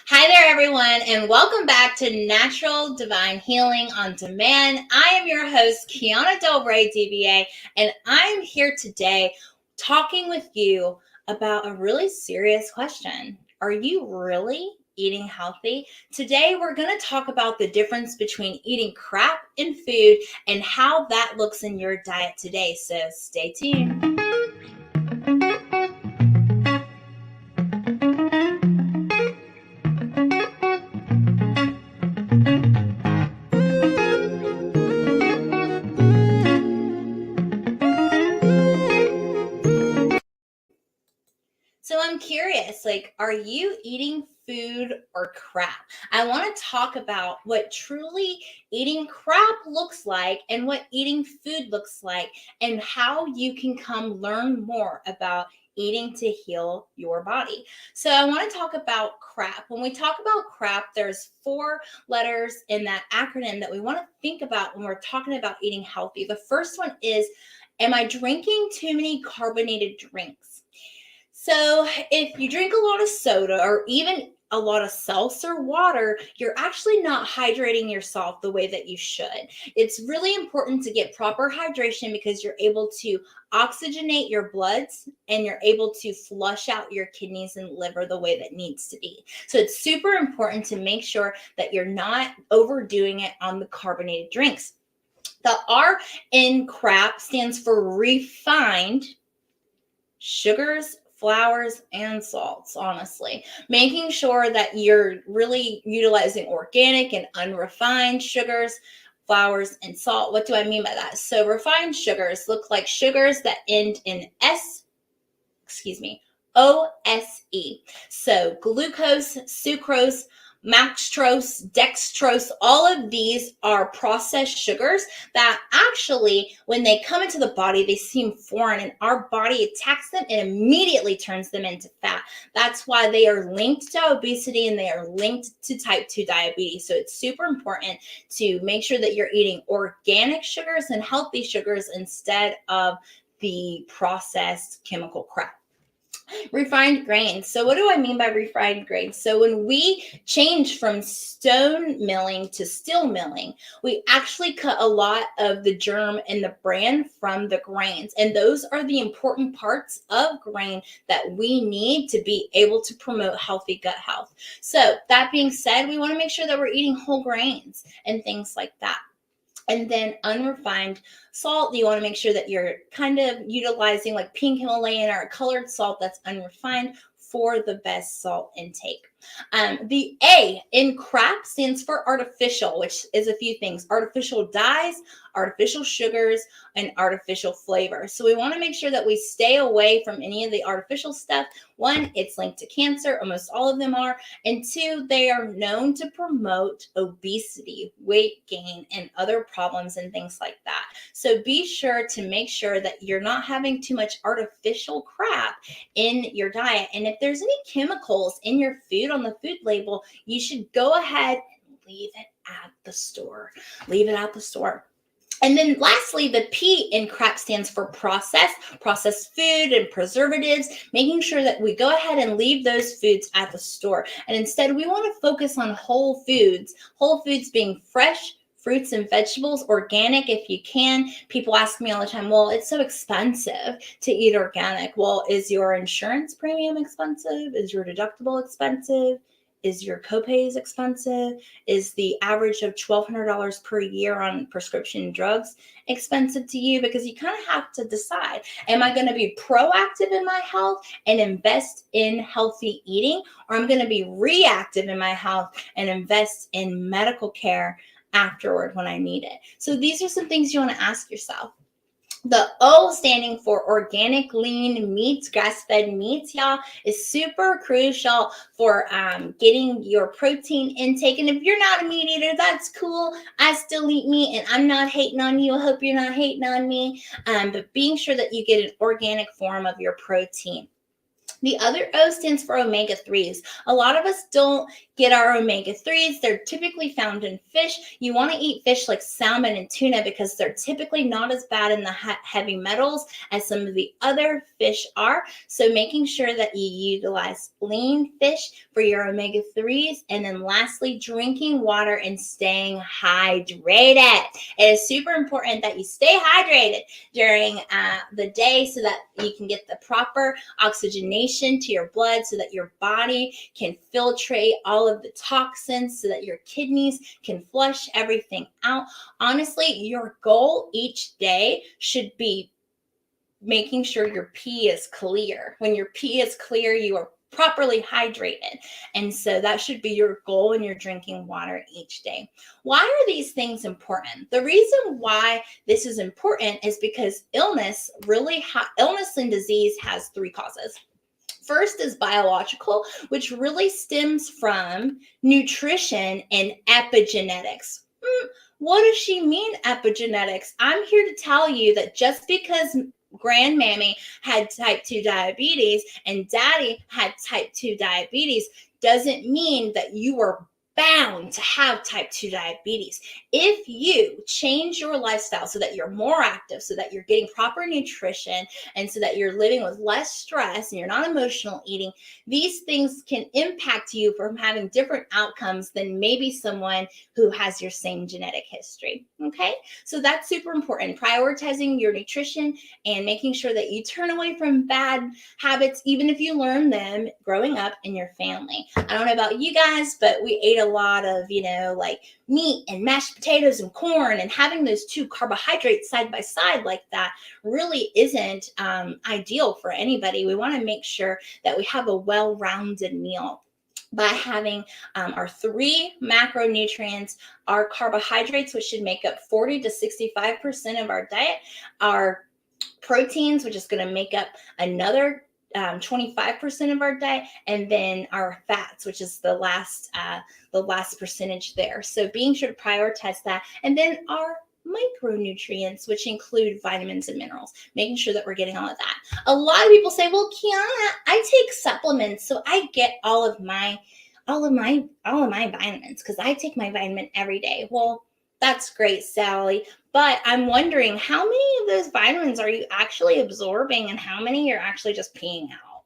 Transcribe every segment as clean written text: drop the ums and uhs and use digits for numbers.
Hi there, everyone, and welcome back to Natural Divine Healing on Demand. I am your host, Kiana Del Rey, DBA, and I'm here today talking with you about a really serious question. Are you really eating healthy? Today, we're going to talk about the difference between eating crap and food and how that looks in your diet today. So stay tuned. So I'm curious, are you eating food or crap? I want to talk about what truly eating crap looks like and what eating food looks like and how you can come learn more about eating to heal your body. So I want to talk about crap. When we talk about crap, there's 4 letters in that acronym that we want to think about when we're talking about eating healthy. The first one is, am I drinking too many carbonated drinks? So if you drink a lot of soda or even a lot of seltzer water, you're actually not hydrating yourself the way that you should. It's really important to get proper hydration because you're able to oxygenate your bloods and you're able to flush out your kidneys and liver the way that needs to be. So it's super important to make sure that you're not overdoing it on the carbonated drinks. The R in crap stands for refined sugars, flours, and salts, honestly. Making sure that you're really utilizing organic and unrefined sugars, flours, and salt. What do I mean by that? So refined sugars look like sugars that end in OSE. So glucose, sucrose, maltose, dextrose, all of these are processed sugars that actually, when they come into the body, they seem foreign and our body attacks them and immediately turns them into fat. That's why they are linked to obesity and they are linked to type 2 diabetes. So it's super important to make sure that you're eating organic sugars and healthy sugars instead of the processed chemical crap. Refined grains. So what do I mean by refined grains? So when we change from stone milling to still milling, we actually cut a lot of the germ and the bran from the grains. And those are the important parts of grain that we need to be able to promote healthy gut health. So that being said, we want to make sure that we're eating whole grains and things like that. And then unrefined salt, you want to make sure that you're kind of utilizing like pink Himalayan or colored salt that's unrefined for the best salt intake. The A in crap stands for artificial, which is a few things: artificial dyes, artificial sugars, and artificial flavor. So we want to make sure that we stay away from any of the artificial stuff. 1, it's linked to cancer, almost all of them are. And 2, they are known to promote obesity, weight gain, and other problems and things like that. So be sure to make sure that you're not having too much artificial crap in your diet. And if there's any chemicals in your food on the food label, you should go ahead and leave it at the store. Leave it at the store. And then lastly, the P in crap stands for processed food and preservatives, making sure that we go ahead and leave those foods at the store. And instead, we want to focus on whole foods being fresh fruits and vegetables, organic if you can. People ask me all the time, well, it's so expensive to eat organic. Well, is your insurance premium expensive? Is your deductible expensive? Is your copays expensive? Is the average of $1,200 per year on prescription drugs expensive to you? Because you kind of have to decide, am I going to be proactive in my health and invest in healthy eating? Or I'm going to be reactive in my health and invest in medical care afterward when I need it? So these are some things you want to ask yourself. The O standing for organic lean meats, grass-fed meats, y'all, is super crucial for getting your protein intake. And if you're not a meat eater, that's cool. I still eat meat and I'm not hating on you. I hope you're not hating on me. But being sure that you get an organic form of your protein. The other O stands for omega-3s. A lot of us don't get our omega-3s. They're typically found in fish. You want to eat fish like salmon and tuna because they're typically not as bad in the heavy metals as some of the other fish are. So making sure that you utilize lean fish for your omega-3s. And then lastly, drinking water and staying hydrated. It is super important that you stay hydrated during the day so that you can get the proper oxygenation to your blood so that your body can filtrate all of the toxins so that your kidneys can flush everything out. Honestly, your goal each day should be making sure your pee is clear. When your pee is clear, you are properly hydrated. And so that should be your goal when you're drinking water each day. Why are these things important? The reason why this is important is because illness and disease has 3 causes. First is biological, which really stems from nutrition and epigenetics. What does she mean, epigenetics? I'm here to tell you that just because grandmammy had type 2 diabetes and daddy had type 2 diabetes doesn't mean that you are bound to have type 2 diabetes. If you change your lifestyle so that you're more active, so that you're getting proper nutrition, and so that you're living with less stress and you're not emotional eating, these things can impact you from having different outcomes than maybe someone who has your same genetic history. Okay, so that's super important. Prioritizing your nutrition and making sure that you turn away from bad habits, even if you learn them growing up in your family. I don't know about you guys, but we ate a lot of, like meat and mashed potatoes and corn, and having those 2 carbohydrates side by side like that really isn't ideal for anybody. We want to make sure that we have a well-rounded meal by having our 3 macronutrients, our carbohydrates, which should make up 40 to 65% of our diet, our proteins, which is going to make up another 25% of our diet, and then our fats, which is the last percentage there. So being sure to prioritize that, and then our micronutrients, which include vitamins and minerals, making sure that we're getting all of that. A lot of people say, well, Kiana, I take supplements, so I get all of my vitamins because I take my vitamin every day. Well, that's great, Sally. But I'm wondering, how many of those vitamins are you actually absorbing and how many you're actually just peeing out?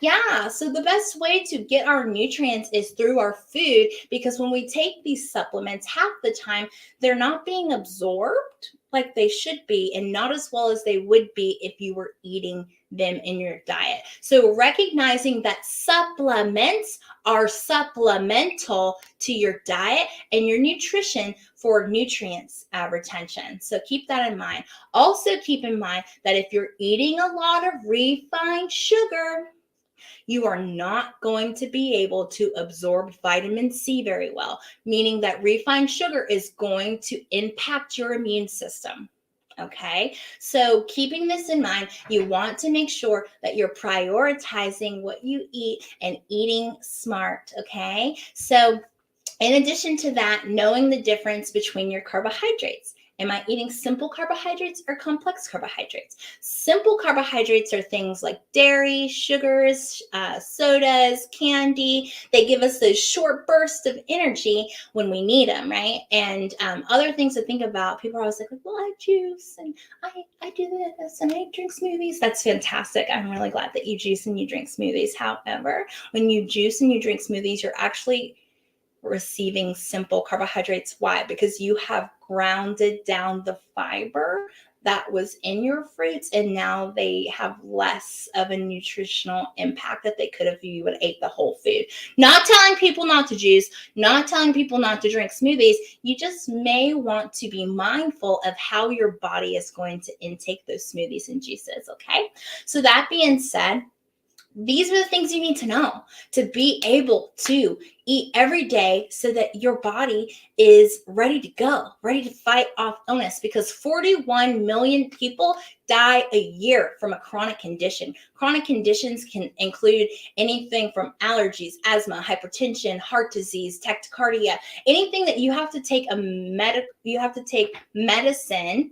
Yeah, so the best way to get our nutrients is through our food, because when we take these supplements, half the time they're not being absorbed like they should be, and not as well as they would be if you were eating them in your diet. So recognizing that supplements are supplemental to your diet and your nutrition for nutrients retention. So keep that in mind. Also keep in mind that if you're eating a lot of refined sugar, you are not going to be able to absorb vitamin C very well, meaning that refined sugar is going to impact your immune system. Okay, so keeping this in mind, you want to make sure that you're prioritizing what you eat and eating smart. Okay, so in addition to that, knowing the difference between your carbohydrates. Am I eating simple carbohydrates or complex carbohydrates? Simple carbohydrates are things like dairy, sugars, sodas, candy. They give us those short bursts of energy when we need them, right? And other things to think about, people are always like, well, I juice and I do this and I drink smoothies. That's fantastic. I'm really glad that you juice and you drink smoothies. However, when you juice and you drink smoothies, you're actually receiving simple carbohydrates. Why? Because you have grounded down the fiber that was in your fruits, and now they have less of a nutritional impact that they could have if you would have ate the whole food. Not telling people not to juice, not telling people not to drink smoothies. You just may want to be mindful of how your body is going to intake those smoothies and juices. Okay, so that being said, these are the things you need to know to be able to eat every day so that your body is ready to go, ready to fight off illness, because 41 million people die a year from a chronic condition. Chronic conditions can include anything from allergies, asthma, hypertension, heart disease, tachycardia, anything that you have to take medicine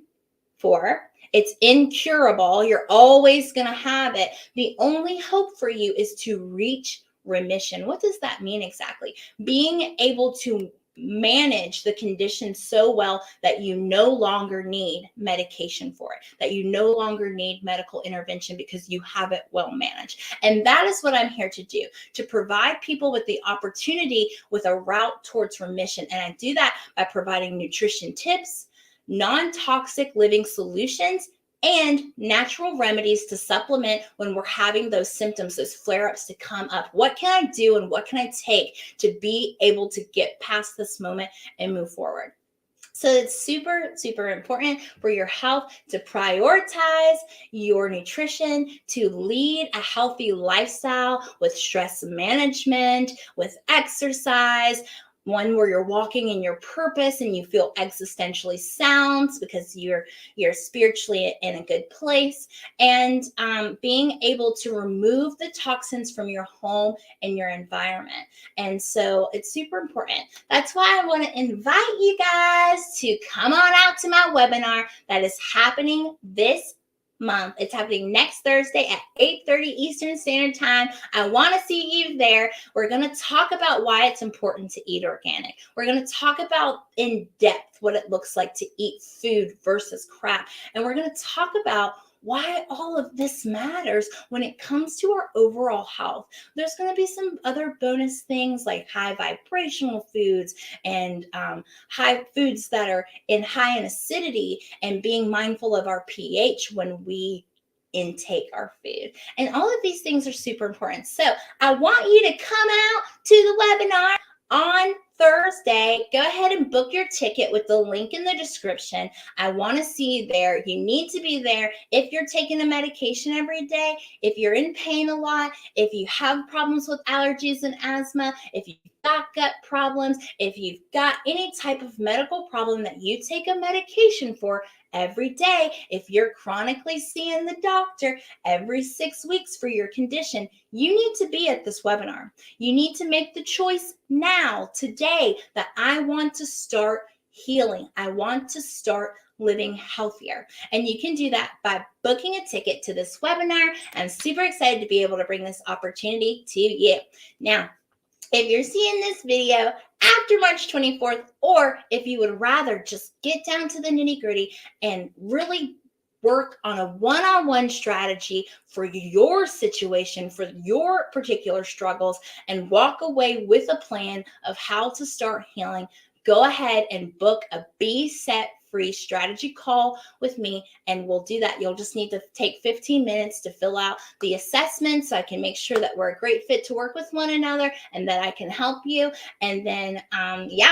for. It's incurable. You're always going to have it. The only hope for you is to reach remission. What does that mean exactly? Being able to manage the condition so well that you no longer need medication for it, that you no longer need medical intervention because you have it well managed. And that is what I'm here to do, to provide people with the opportunity with a route towards remission. And I do that by providing nutrition tips, non-toxic living solutions, and natural remedies to supplement when we're having those symptoms, those flare-ups to come up. What can I do and what can I take to be able to get past this moment and move forward? So it's super, super important for your health to prioritize your nutrition, to lead a healthy lifestyle with stress management, with exercise, one where you're walking in your purpose and you feel existentially sound because you're spiritually in a good place, and being able to remove the toxins from your home and your environment. And so it's super important. That's why I want to invite you guys to come on out to my webinar that is happening this month. It's happening next Thursday at 8:30 Eastern Standard Time. I want to see you there. We're going to talk about why it's important to eat organic. We're going to talk about in depth what it looks like to eat food versus crap. And we're going to talk about why all of this matters when it comes to our overall health. There's going to be some other bonus things like high vibrational foods and high foods that are high in acidity, and being mindful of our pH when we intake our food. And all of these things are super important. So I want you to come out to the webinar on Thursday. Go ahead and book your ticket with the link in the description. I want to see you there. You need to be there if you're taking a medication every day, if you're in pain a lot, if you have problems with allergies and asthma, if you've got gut problems, if you've got any type of medical problem that you take a medication for every day, if you're chronically seeing the doctor every 6 weeks for your condition, you need to be at this webinar. You need to make the choice now, today, that I want to start healing. I want to start living healthier. And you can do that by booking a ticket to this webinar. I'm super excited to be able to bring this opportunity to you. Now, if you're seeing this video after March 24th, or if you would rather just get down to the nitty-gritty and really work on a one-on-one strategy for your situation, for your particular struggles, and walk away with a plan of how to start healing, go ahead and book a Be Set free strategy call with me, and we'll do that. You'll just need to take 15 minutes to fill out the assessment so I can make sure that we're a great fit to work with one another and that I can help you. And then,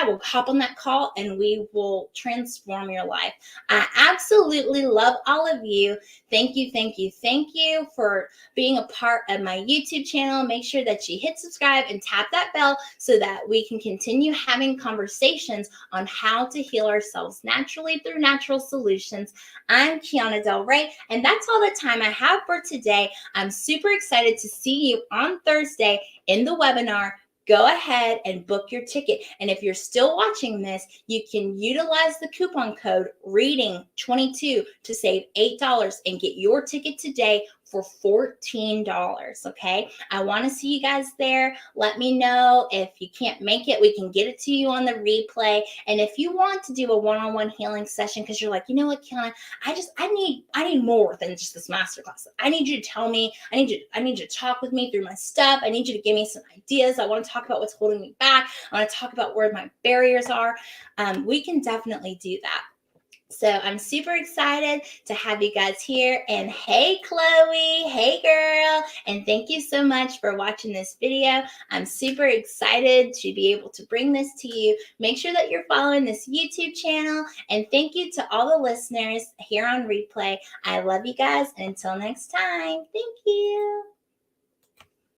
we'll hop on that call and we will transform your life. I absolutely love all of you. Thank you, thank you, thank you for being a part of my YouTube channel. Make sure that you hit subscribe and tap that bell so that we can continue having conversations on how to heal ourselves naturally through natural solutions. I'm Kiana Del Rey, and that's all the time I have for today. I'm super excited to see you on Thursday in the webinar. Go ahead and book your ticket. And if you're still watching this, you can utilize the coupon code READING22 to save $8 and get your ticket today for $14, okay? I want to see you guys there. Let me know if you can't make it. We can get it to you on the replay. And if you want to do a one-on-one healing session because you're like, you know what, Kiana, I need more than just this masterclass. I need you to tell me. I need you to talk with me through my stuff. I need you to give me some ideas. I want to talk about what's holding me back. I want to talk about where my barriers are. We can definitely do that. So I'm super excited to have you guys here. And hey, Chloe, hey, girl. And thank you so much for watching this video. I'm super excited to be able to bring this to you. Make sure that you're following this YouTube channel. And thank you to all the listeners here on replay. I love you guys. And until next time, thank you.